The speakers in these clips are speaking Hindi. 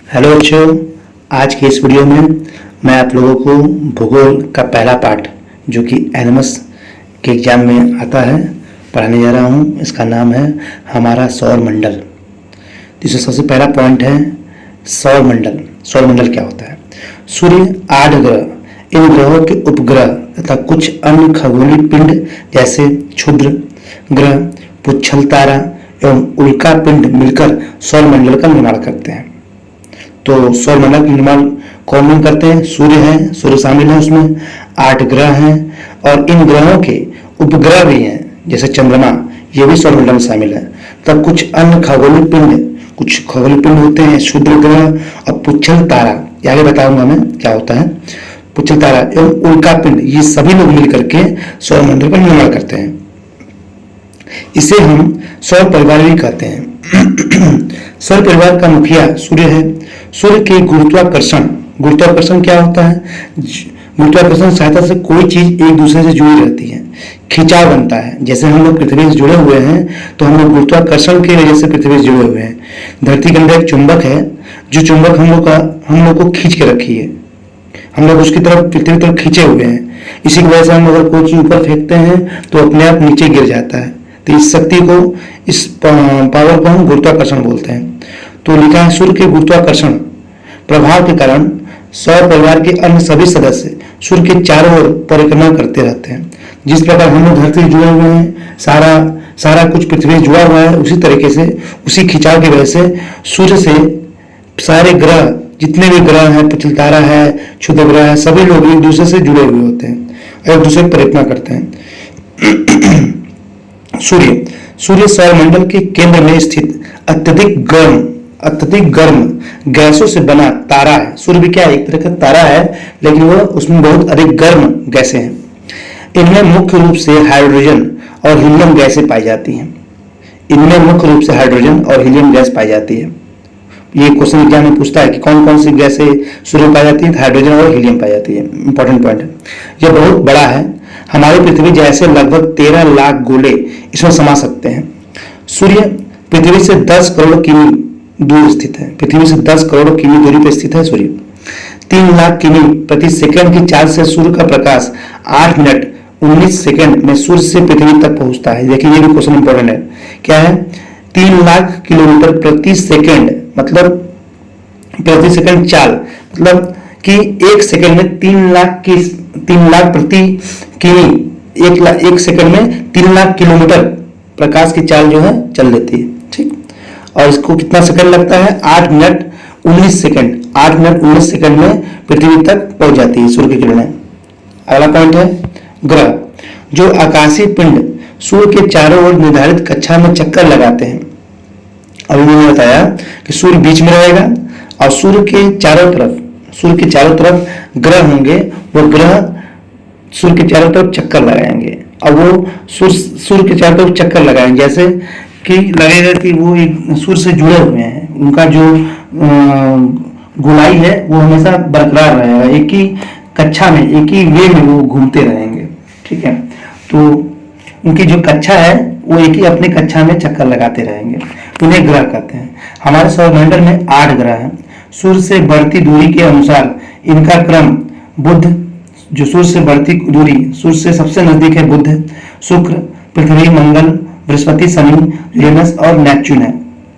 हेलो बच्चों, आज की इस वीडियो में मैं आप लोगों को भूगोल का पहला पार्ट जो कि एनिमस के एग्जाम में आता है पढ़ाने जा रहा हूँ। इसका नाम है हमारा सौर मंडल। तो इसमें सबसे पहला पॉइंट है सौर मंडल। सौर मंडल क्या होता है? सूर्य, 8 ग्रह, इन ग्रहों के उपग्रह तथा कुछ अन्य खगोलीय पिंड जैसे क्षुद्र ग्रह, पुच्छल तारा एवं उल्का पिंड मिलकर सौर मंडल का निर्माण करते हैं। तो सौर मंडल का निर्माण कौन कौन करते हैं? सूर्य है, सूर्य शामिल है उसमें, 8 ग्रह हैं और इन ग्रहों के उपग्रह भी हैं जैसे चंद्रमा, ये भी सौर मंडल में शामिल है। तब कुछ अन्य खगोलीय पिंड होते हैं, क्षुद्र ग्रह और पुच्छल तारा, आगे बताऊंगा मैं क्या होता है। पुच्छल तारा एवं उल्का पिंड, ये सभी लोग मिलकर के सौर मंडल का निर्माण करते हैं। इसे हम सौर परिवार भी कहते हैं। सौर परिवार का मुखिया सूर्य है। सूर्य के गुरुत्वाकर्षण क्या होता है? गुरुत्वाकर्षण सहायता से कोई चीज एक दूसरे से जुड़ी रहती है, खिंचाव बनता है। जैसे हम लोग पृथ्वी से जुड़े हुए हैं तो हम लोग गुरुत्वाकर्षण की वजह से पृथ्वी से जुड़े हुए हैं। धरती के अंदर एक चुंबक है, जो चुंबक हम लोग को खींच के रखी है, हम लोग उसकी तरफ पृथ्वी की तरफ खींचे हुए हैं। इसी की वजह से हम अगर कोई चीज ऊपर फेंकते हैं तो अपने आप नीचे गिर जाता है। तो इस शक्ति को, इस पावर को हम गुरुत्वाकर्षण बोलते हैं। तो लिखा है सूर्य के गुरुत्वाकर्षण प्रभाव के कारण सौर परिवार के अन्य सभी सदस्य सूर्य के चारों ओर परिक्रमा करते रहते हैं। जिस प्रकार हम लोग धरती से जुड़े हुए हैं, सारा कुछ पृथ्वी से जुड़ा हुआ है, उसी तरीके से, उसी खिंचाव की वजह से सूर्य से सारे ग्रह, जितने भी ग्रह हैं, पुच्छल तारा है, क्षुद्र ग्रह है, सभी लोग एक दूसरे से जुड़े हुए होते हैं और एक दूसरे की परिक्रमा करते हैं। सूर्य सौरमंडल के केंद्र में स्थित अत्यधिक गर्म गैसों से बना तारा है। सूर्य भी क्या है? एक तरह का तारा है, लेकिन वो उसमें बहुत अधिक गर्म गैसें हैं। इनमें मुख्य रूप से हाइड्रोजन और हीलियम गैसें पाई जाती हैं। ये क्वेश्चन एग्जाम में पूछता है कि कौन कौन सी गैसें सूर्य में पाई जाती है? हाइड्रोजन और हीलियम पाई जाती है। इंपॉर्टेंट पॉइंट है। यह बहुत बड़ा है, हमारी पृथ्वी जैसे लगभग 13 लाख गोले इसमें समा सकते हैं। सूर्य पृथ्वी से 10 करोड़ किमी दूर स्थित है। पृथ्वी से 10 करोड़ किमी दूरी पर स्थित है सूर्य। 3 लाख किमी प्रति सेकंड की चाल से सूर्य का प्रकाश 8 मिनट 19 सेकंड में सूर्य से पृथ्वी तक पहुंचता है। देखिए ये भी क्वेश्चन इंपॉर्टेंट है। क्या है? 3 लाख किलोमीटर प्रति सेकंड, मतलब प्रति सेकंड चाल, मतलब कि एक सेकंड में 3 लाख प्रति किमी, एक सेकंड में 3 लाख किलोमीटर प्रकाश की चाल जो है चल देती है। ठीक, और इसको कितना सेकंड लगता है? 8 मिनट 19 सेकंड। 8 मिनट 19 सेकंड में पृथ्वी तक पहुंच जाती है सूर्य की किरणें। अगला पॉइंट है ग्रह। जो आकाशीय पिंड सूर्य के चारों ओर निर्धारित कक्षा में चक्कर लगाते हैं। अभी मैंने बताया कि सूर्य बीच में रहेगा और सूर्य के चारों तरफ ग्रह होंगे। वो ग्रह सूर्य के चारों तरफ चक्कर लगाएंगे और वो सूर्य के चारों तरफ चक्कर लगाएंगे, जैसे कि लगेगा कि वो एक सूर्य से जुड़े हुए हैं। उनका जो गोलाई है वो हमेशा बरकरार रहेगा, एक ही कक्षा में, एक ही वे में वो घूमते रहेंगे। ठीक है, तो उनकी जो कक्षा है वो एक ही अपने कक्षा में चक्कर लगाते रहेंगे, उन्हें ग्रह कहते हैं। हमारे सौरमंडल में 8 ग्रह हैं। सूर्य से बढ़ती दूरी के अनुसार इनका क्रम बुध, जो सूर्य से बढ़ती दूरी, सूर्य से सबसे नजदीक है बुध, शुक्र, पृथ्वी, मंगल, बृहस्पति, शनि, यूरेनस और नेपच्यून है।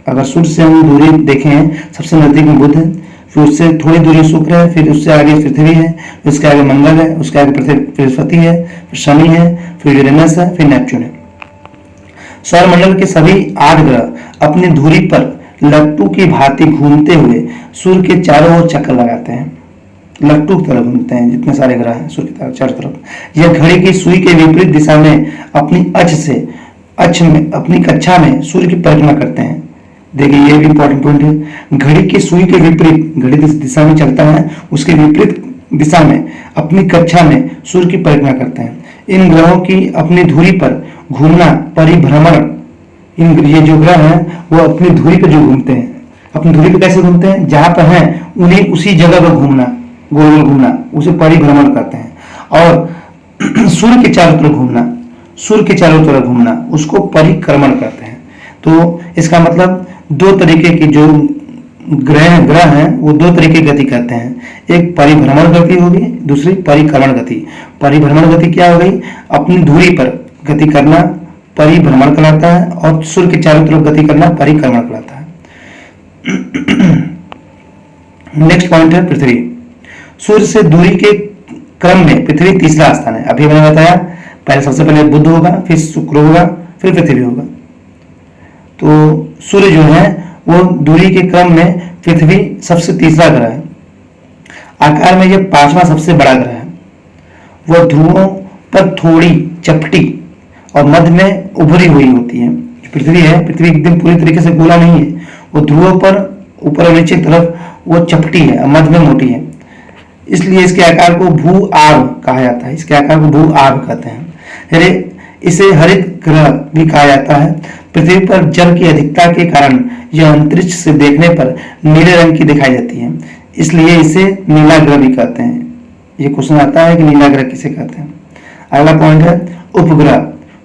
अगर सूर्य से हम दूरी देखें, सबसे नजदीक में बुध है, फिर उससे थोड़ी दूरी शुक्र है, फिर उससे आगे पृथ्वी है, उसके आगे मंगल है, उसके आगे बृहस्पति है, फिर शनि है, फिर यूरेनस है, फिर नेपच्यून है। सौरमंडल के सभी 8 ग्रह अपनी धुरी पर लट्टू की भांति घूमते हुए सूर्य के चारों ओर चक्कर लगाते हैं। लट्टू की तरह घूमते हैं जितने सारे ग्रह हैं सूर्य के चारों तरफ। यह घड़ी की सुई के विपरीत दिशा में अपनी कक्षा में सूर्य की परिक्रमा करते हैं। देखिए ये भी इंपॉर्टेंट पॉइंट है। घड़ी की सुई के विपरीत, घड़ी जिस दिशा में चलता है उसके विपरीत दिशा में अपनी कक्षा में सूर्य की परिक्रमा करते हैं। इन ग्रहों की अपनी धुरी पर घूमना परिभ्रमण, ये जो ग्रह हैं वो अपनी धुरी पर जो घूमते हैं, अपनी धुरी पर कैसे घूमते हैं? जहां पर हैं उन्हें उसी जगह पर घूमना, गोल गोल घूमना, उसे परिभ्रमण करते हैं। और सूर्य के चारों तरफ घूमना, उसको परिक्रमण करते हैं। तो इसका मतलब 2 तरीके की जो ग्रह हैं वो दो तरीके की गति करते हैं, एक परिभ्रमण गति होगी, दूसरी परिक्रमण गति। परिभ्रमण गति क्या हो गई, अपनी धुरी पर गति करना परिभ्रमण कहलाता है, और सूर्य के चारों तरफ गति करना परिक्रमण कहलाता है। नेक्स्ट पॉइंट है पृथ्वी। सूर्य से दूरी के क्रम में पृथ्वी तीसरा स्थान है। अभी मैंने बताया पहले सबसे पहले बुध होगा, फिर शुक्र होगा, फिर पृथ्वी होगा। तो सूर्य जो है वो दूरी के क्रम में पृथ्वी सबसे तीसरा ग्रह है। आकार में यह पांचवा सबसे बड़ा ग्रह है। वह ध्रुवों पर थोड़ी चपटी और मध्य में उभरी हुई होती है। पृथ्वी है, पृथ्वी एकदम पूरी तरीके से गोला नहीं है, वो ध्रुवों पर ऊपर और नीचे की तरफ वो चपटी है और मध्य में मोटी है, इसलिए इसके आकार को भू आभ कहा जाता है। इसके आकार को भू आभ कहते हैं। इसे हरित ग्रह भी कहा जाता है। पृथ्वी पर जल की अधिकता के कारण यह अंतरिक्ष से देखने पर नीले रंग की दिखाई देती है, इसलिए इसे नीला ग्रह भी कहते हैं। ये क्वेश्चन आता है कि नीला ग्रह किसे कहते हैं। अगला पॉइंट है उपग्रह।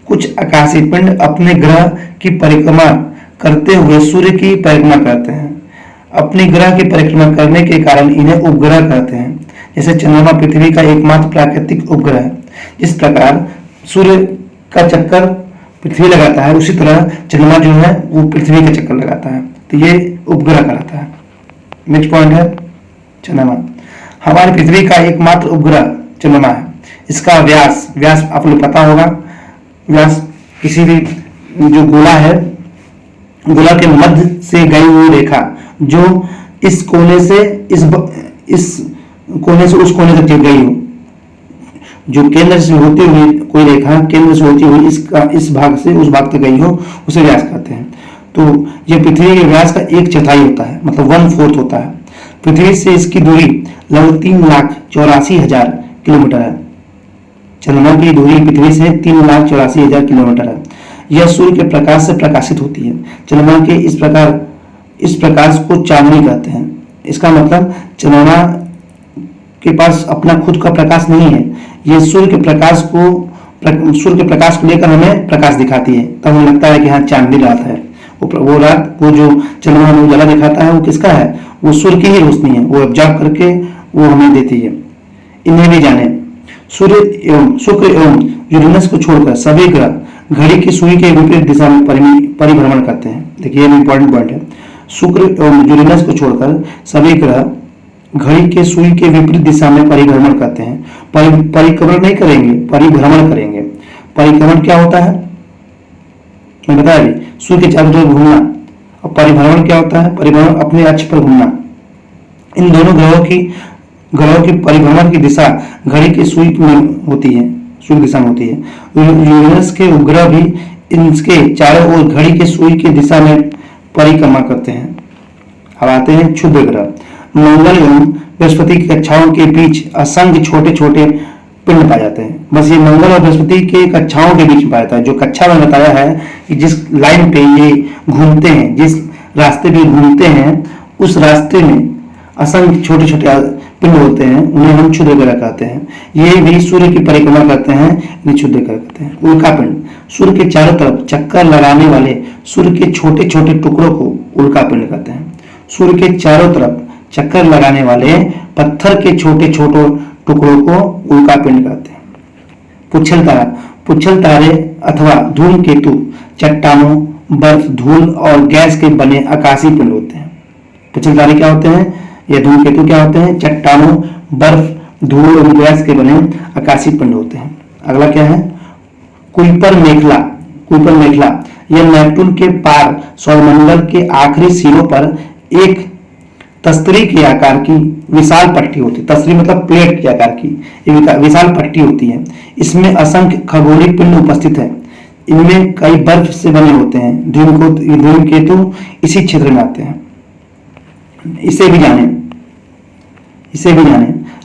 कुछ आकाशीय पिंड अपने ग्रह की परिक्रमा करते हुए सूर्य की परिक्रमा करते हैं। अपने ग्रह की परिक्रमा करने के कारण इन्हें उपग्रह कहते हैं। जैसे चंद्रमा पृथ्वी का एकमात्र प्राकृतिक उपग्रह है। जिस प्रकार सूर्य का चक्कर पृथ्वी लगाता है, उसी तरह चंद्रमा जो है वो पृथ्वी का चक्कर लगाता है, तो ये उपग्रह कहलाता है। नेक्स्ट पॉइंट है चंद्रमा। हमारी पृथ्वी का एकमात्र उपग्रह चंद्रमा है। इसका व्यास आप लोग पता होगा, व्यास किसी भी जो गोला है, गोला के मध्य से गई हुई रेखा जो इस कोने से इस कोने से उस कोने तक गई हो, जो केंद्र से होती हुई कोई रेखा केंद्र से होती हुई इस भाग से उस भाग तक गई हो, उसे व्यास कहते हैं। तो यह पृथ्वी के व्यास का 1/4 होता है, मतलब 1/4 होता है। पृथ्वी से इसकी दूरी लगभग 3,84,000 किलोमीटर है। चंद्रमा की दूरी पृथ्वी से 3,84,000 किलोमीटर है। यह सूर्य के प्रकाश से प्रकाशित होती है। चंद्रमा के इस प्रकाश को चांदनी कहते हैं। इसका मतलब चंद्रमा के पास अपना खुद का प्रकाश नहीं है, यह सूर्य के प्रकाश को लेकर हमें प्रकाश दिखाती है, तब हमें लगता है कि हाँ चांदनी रात है। वो रात, वो जो चंद्रमा हमें उजाला दिखाता है वो किसका है, वो सूर्य की ही रोशनी है, वो ऑब्जर्व करके वो हमें देती है। इन्हें भी जाने। सूर्य एवं शुक्र एवं यूरेनस को छोड़कर सभी ग्रह घड़ी की सुई के विपरीत दिशा में परिभ्रमण करते हैं। देखिए ये इंपॉर्टेंट पॉइंट है। शुक्र एवं यूरेनस को छोड़कर सभी ग्रह घड़ी के सुई के विपरीत दिशा में परिभ्रमण करते हैं। परिक्रमण नहीं करेंगे, परिभ्रमण करेंगे। परिक्रमण क्या होता है मैं बताया अभी, सूर्य के चारों तरफ घूमना। और परिभ्रमण क्या होता है, परिभ्रमण अपने अक्ष पर घूमना। इन दोनों ग्रहों की परिभ्रमण की दिशा घड़ी की सुई में होती है, सुई दिशा में होती है। यूरेनस के उपग्रह भी इनके चारों ओर घड़ी के सुई की दिशा में परिक्रमा करते हैं। अब आते हैं क्षुद्र ग्रह। मंगल एवं बृहस्पति की कक्षाओं के बीच असंख्य छोटे छोटे पिंड पाए जाते हैं। बस ये मंगल और बृहस्पति के कक्षाओं के बीच में पाया जाता है। जो कक्षा में बताया है कि जिस लाइन पे ये घूमते हैं, जिस रास्ते पे घूमते हैं, उस रास्ते में असंख्य छोटे छोटे पिंड होते हैं, उन्हें हम क्षुद्र ग्रह कहते हैं। ये भी सूर्य की परिक्रमा करते हैं, इन्हें क्षुद्र ग्रह कहते हैं। उल्का पिंड। सूर्य के चारों तरफ चक्कर लगाने वाले सूर्य के छोटे छोटे टुकड़ों को उल्का पिंड कहते हैं। सूर्य के चारों तरफ चक्कर लगाने वाले पत्थर के छोटे छोटे टुकड़ों को उल्का पिंड कहते हैं। पुच्छल तारा। पुच्छल तारे अथवा धूमकेतु चट्टानों, बर्फ, धूल और गैस के बने आकाशीय पिंड होते हैं। पुच्छल तारे क्या होते हैं, ये धूमकेतु क्या होते हैं, चट्टानों, बर्फ, धूल और गैस के बने आकाशीय पिंड होते हैं। अगला क्या है, कुइपर मेखला। कुइपर मेखला यह नेपटून के पार सौरमंडल के आखिरी सिरों पर एक तस्तरी के आकार की विशाल पट्टी होती है। तस्तरी मतलब प्लेट के आकार की एक विशाल पट्टी होती है। इसमें असंख्य खगोलीय पिंड उपस्थित है। इनमें कई बर्फ से बने होते हैं। धूमकेतु इसी क्षेत्र में आते हैं। इसे भी जाने।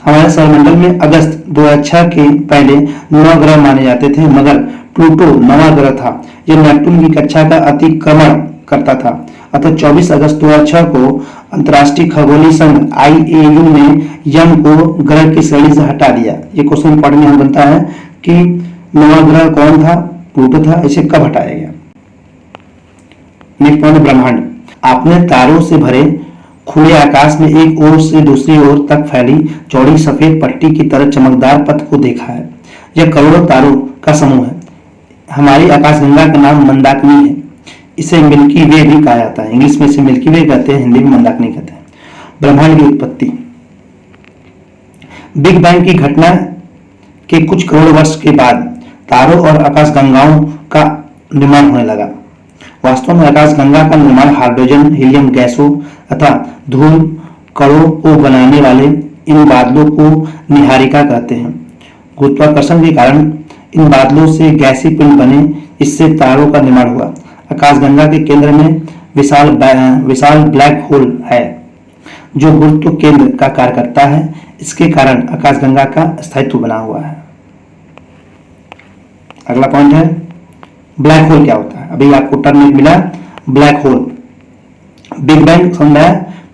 हमारे सौरमंडल में अगस्त 2006 के पहले 9 ग्रह माने जाते थे, मगर प्लूटो 9वां ग्रह था। यह नेपटून की कक्षा का अतिक्रमण करता था। अतः 24 अगस्त 2006 को अंतर्राष्ट्रीय खगोलीय संघ IAU ने यम को ग्रह की श्रेणी से हटा दिया। ये क्वेश्चन इंपॉर्टेंट यहाँ बनता है कि 9वां ग्रह कौन था, प्लूटो था, इसे कब हटाया गया। नेक्स्ट पॉइंट ब्रह्मांड। आपने तारों से भरे खुले आकाश में एक ओर से दूसरी ओर तक फैली चौड़ी सफेद पट्टी की तरह चमकदार पथ को देखा है। यह करोड़ों तारों का समूह है। हमारी आकाशगंगा का नाम मंदाकिनी है। इसे मिल्की वे भी कहा जाता है। इंग्लिश में इसे मिल्की वे कहते हैं, हिंदी में मंदाकिनी कहते हैं। ब्रह्मांड की उत्पत्ति। बिग बैंग की घटना के कुछ करोड़ वर्ष के बाद तारों और आकाशगंगाओं का निर्माण होने लगा। वास्तव में आकाशगंगा का निर्माण हाइड्रोजन हीलियम गैसों तथा धूल कणों को बनाने वाले इन बादलों को निहारिका कहते हैं। गुरुत्वाकर्षण के कारण इन बादलों से गैसीय पिंड बने, इससे तारों का निर्माण हुआ। आकाशगंगा के केंद्र में विशाल ब्लैक होल है जो गुरुत्व केंद्र का कार्य करता है। इसके कारण आकाशगंगा का स्थायित्व बना हुआ है। अगला पॉइंट है ब्लैक होल क्या होता है। अभी आपको टर्म एक मिला ब्लैक होल। बिग बैंग समझा।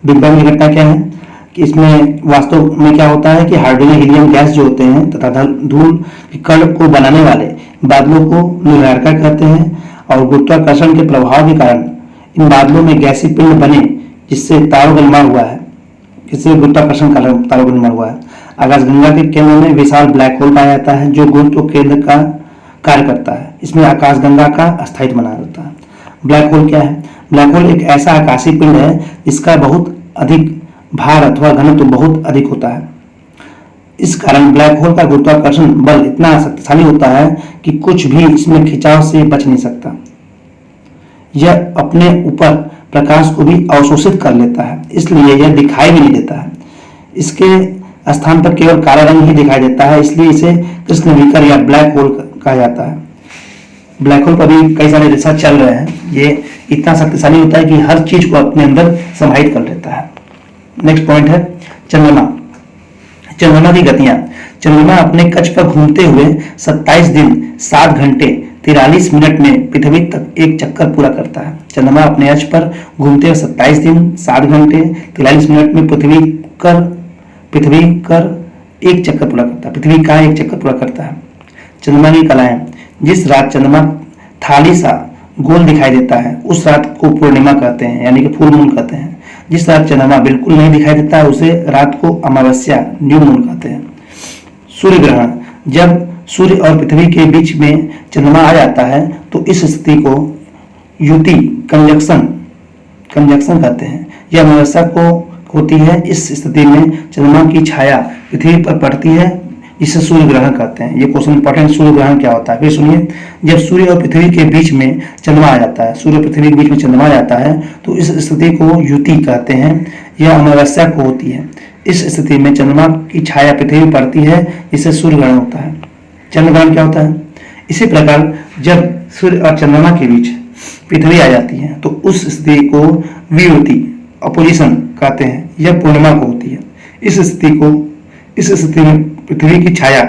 बिग बैंग की घटना क्या है कि इसमें वास्तव में क्या होता है कि हाइड्रोजन हीलियम गैस जो होते हैं तथा धूल के कण को बनाने वाले बादलों को निहारिका कहते हैं और गुरुत्वाकर्षण के प्रभाव के कारण इन बादलों में गैसीय पिंड बने जिससे तारों का निर्माण हुआ है। इससे गुरुत्वाकर्षण का तारों का निर्माण हुआ है। आकाशगंगा के केंद्र में विशाल ब्लैक होल पाया जाता है जो गुरुत्व केंद्र का कार्य करता है। इसमें आकाशगंगा का स्थायित्व बना रहता है। ब्लैक होल क्या है। ब्लैक होल एक ऐसा आकाशीय पिंड है जिसका बहुत अधिक भार अथवा घनत्व बहुत अधिक होता है। इस कारण ब्लैक होल का गुरुत्वाकर्षण बल इतना शक्तिशाली होता है कि कुछ भी इसमें खिंचाव से बच नहीं सकता। यह अपने ऊपर प्रकाश को भी अवशोषित कर लेता है, इसलिए यह दिखाई भी नहीं देता है। इसके स्थान पर केवल काला रंग ही दिखाई देता है, इसलिए इसे कृष्णविकर या ब्लैक होल कहा जाता है। ब्लैक होल पर भी कई सारे रिसर्च चल रहे हैं। ये इतना शक्तिशाली होता है कि हर चीज को अपने अंदर समाहित कर लेता है। नेक्स्ट पॉइंट है चंद्रमा। चंद्रमा की गतियां। चंद्रमा अपने कक्ष पर घूमते हुए 27 दिन 7 घंटे 43 मिनट में पृथ्वी तक एक चक्कर पूरा करता है। चंद्रमा अपने अक्ष पर घूमते हुए 27 दिन 7 घंटे 43 मिनट में पृथ्वी कर एक चक्कर पूरा करता है। पृथ्वी का एक चक्कर पूरा करता है। चंद्रमा की कलाएं। जिस रात चंद्रमा थाली सा गोल दिखाई देता है उस रात को पूर्णिमा कहते हैं, यानी कि फुल मून कहते हैं। जिस रात चंद्रमा बिल्कुल नहीं दिखाई देता है उसे रात को अमावस्या न्यू मून कहते हैं। सूर्य ग्रहण। जब सूर्य और पृथ्वी के बीच में चंद्रमा आ जाता है तो इस स्थिति को युति कंजक्शन कहते हैं। यह अमावस्या को होती है। इस स्थिति में चंद्रमा की छाया पृथ्वी पर पड़ती है, जिसे सूर्य ग्रहण कहते हैं। ये क्वेश्चन इंपॉर्टेंट। सूर्य ग्रहण क्या होता है फिर सुनिए। जब सूर्य और पृथ्वी के बीच में चंद्रमा आ जाता है, सूर्य पृथ्वी के बीच में चंद्रमा आ जाता है तो इस स्थिति को युति कहते हैं। यह अमावस्या को होती है। इस स्थिति में चंद्रमा की छाया पृथ्वी पर पड़ती है, जिससे सूर्य ग्रहण होता है। चंद्र ग्रहण क्या होता है। इसी प्रकार जब सूर्य और चंद्रमा के बीच पृथ्वी आ जाती है तो उस स्थिति को वियुति अपोजिशन कहते हैं। यह पूर्णिमा को होती है। इस स्थिति में पृथ्वी की छाया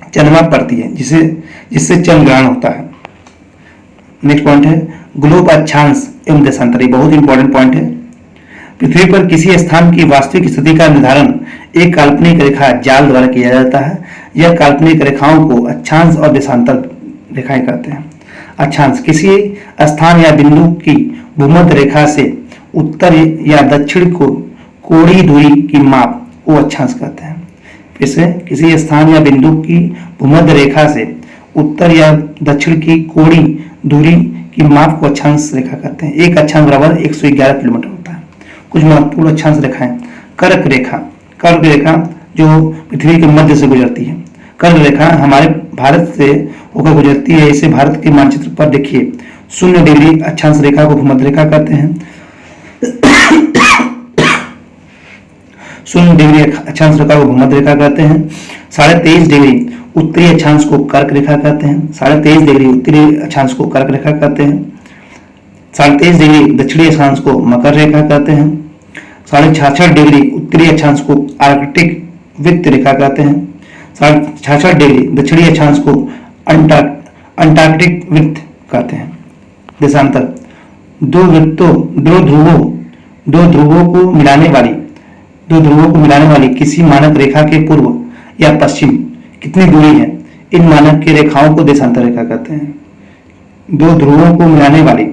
चंद्रमा पर पड़ती है, जिससे चंद्र ग्रहण होता है। नेक्स्ट पॉइंट है ग्लोब अक्षांश एवं देशांतर। बहुत इंपॉर्टेंट पॉइंट है। पृथ्वी पर किसी स्थान की वास्तविक स्थिति का निर्धारण एक काल्पनिक रेखा जाल द्वारा किया जाता है। यह काल्पनिक रेखाओं को अक्षांश और देशांतर रेखाएं कहते हैं। अक्षांश किसी स्थान या बिंदु की भूमध्य रेखा से उत्तर या दक्षिण को कोणीय दूरी की माप को अक्षांश कहते हैं। इसे किसी स्थान या बिंदु की भूमध्य रेखा से उत्तर या दक्षिण की कोणीय दूरी की माप को अक्षांश रेखा कहते हैं। एक अक्षांश बराबर 111 किलोमीटर होता है। कुछ महत्वपूर्ण अक्षांश रेखाएं। कर्क रेखा जो पृथ्वी के मध्य से गुजरती है। कर्क रेखा हमारे भारत से होकर गुजरती है। इसे भारत के मानचित्र पर देखिए। 0 डिग्री अक्षांश रेखा को भूमध्य रेखा कहते हैं। 0 डिग्री अक्षांश रेखा को भूमध्य रेखा कहते हैं। 23.5 डिग्री उत्तरी अक्षांश को कर्क रेखा कहते हैं। 23.5 डिग्री उत्तरी अक्षांश को कर्क रेखा कहते हैं। 23.5 डिग्री दक्षिणी अक्षांश को मकर रेखा कहते हैं। 66.5 डिग्री उत्तरी अक्षांश को आर्कटिक वृत्त रेखा कहते हैं। 66 डिग्री दक्षिणी अक्षांश को अंटार्कटिक वृत्त कहते हैं। देशांतर दो ध्रुवों को मिलाने वाली किसी मानक रेखा के पूर्व या पश्चिम कितनी दूरी है, इन मानक की रेखाओं को देशांतर रेखा कहते हैं। दो ध्रुवों को मिलाने वाली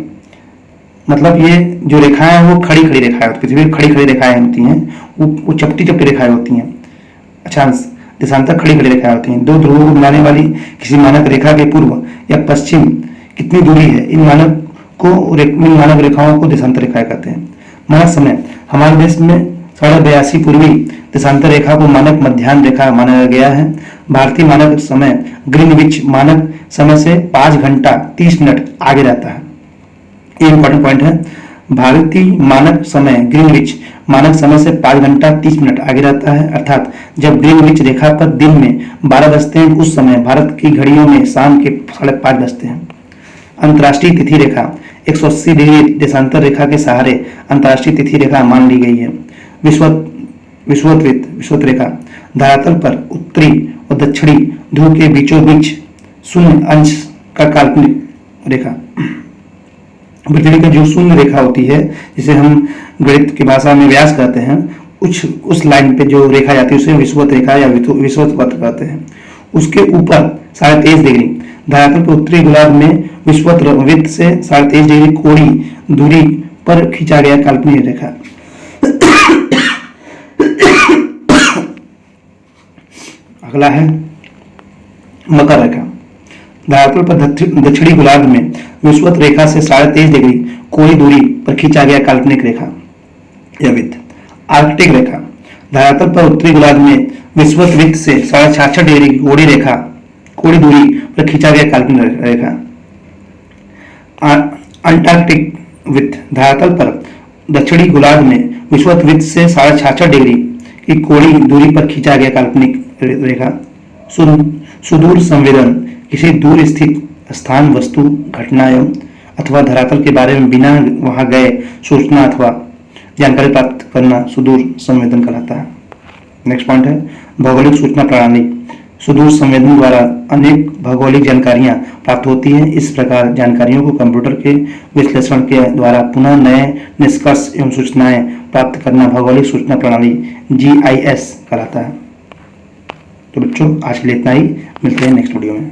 मतलब ये जो रेखाएं हैं वो खड़ी खड़ी रेखाएं होती हैं, पृथ्वी खड़ी खड़ी रेखाएं होती हैं, वो चपटी चपटी रेखाएं होती हैं। अक्षांश देशांतर खड़ी खड़ी रेखाएं होती हैं। दो ध्रुवों को मिलाने वाली किसी मानक रेखा के पूर्व या पश्चिम कितनी दूरी है, इन मानक रेखाओं को देशांतर रेखाएं कहते हैं। मानक समय हमारे देश में 82.5 पूर्वी देशांतर रेखा को मानक मध्याह्न रेखा माना गया है। भारतीय मानक समय ग्रीनविच मानक समय से 5 घंटा 30 मिनट आगे रहता है। ये इंपॉर्टेंट पॉइंट है। भारतीय मानक समय ग्रीनविच मानक समय से 5 घंटा 30 मिनट आगे रहता है, अर्थात जब ग्रीनविच रेखा पर दिन में 12 बजते हैं उस समय भारत की घड़ियों में शाम के 5:30 बजते हैं। अंतर्राष्ट्रीय तिथि रेखा 180 डिग्री देशांतर रेखा के सहारे अंतर्राष्ट्रीय तिथि रेखा मान ली गई है। विषुवत रेखा धरातल पर उत्तरी और दक्षिणी ध्रुव के बीचों बीच शून्य अंश का काल्पनिक रेखा। पृथ्वी की जो शून्य रेखा होती है, जिसे हम गणित की भाषा में व्यास कहते हैं, उस लाइन पे जो रेखा जाती है उसे विषुवत रेखा या विषुवत पथ कहते हैं। उसके ऊपर 23.5 डिग्री धरातल पर उत्तरी गोलार्ध में विषुवत वृत्त से 23.5 डिग्री कोणीय दूरी पर खींचा गया काल्पनिक रेखा। अगला है मकर रेखा। धरातल पर दक्षिणी गोलार्ध में विषुवत रेखा से 23.5 डिग्री कोणीय दूरी पर खींचा गया काल्पनिक रेखा या वृत्त। आर्कटिक रेखा धरातल पर उत्तरी गोलार्ध में विषुवत वृत्त से 66.5 डिग्री कोणीय दूरी पर खींचा गया काल्पनिक रेखा। अंटार्कटिक वृत्त धरातल पर दक्षिणी गोलार्ध में विषुवत वृत्त से 66.5 डिग्री की कोणीय दूरी पर खींचा गया काल्पनिक रेखा। सुदूर संवेदन किसी दूर स्थित स्थान, वस्तु, घटना एवं अथवा धरातल के बारे में बिना वहां गए सूचना अथवा जानकारी प्राप्त करना सुदूर संवेदन कहलाता है। नेक्स्ट पॉइंट है भौगोलिक सूचना प्रणाली। सुदूर संवेदन द्वारा अनेक भौगोलिक जानकारियां प्राप्त होती हैं। इस प्रकार जानकारियों को कंप्यूटर के विश्लेषण के द्वारा पुनः नए निष्कर्ष एवं सूचनाएं प्राप्त करना भौगोलिक सूचना प्रणाली GIS कहलाता है। तो बच्चों आज के लिए इतना ही, मिलते हैं नेक्स्ट वीडियो में।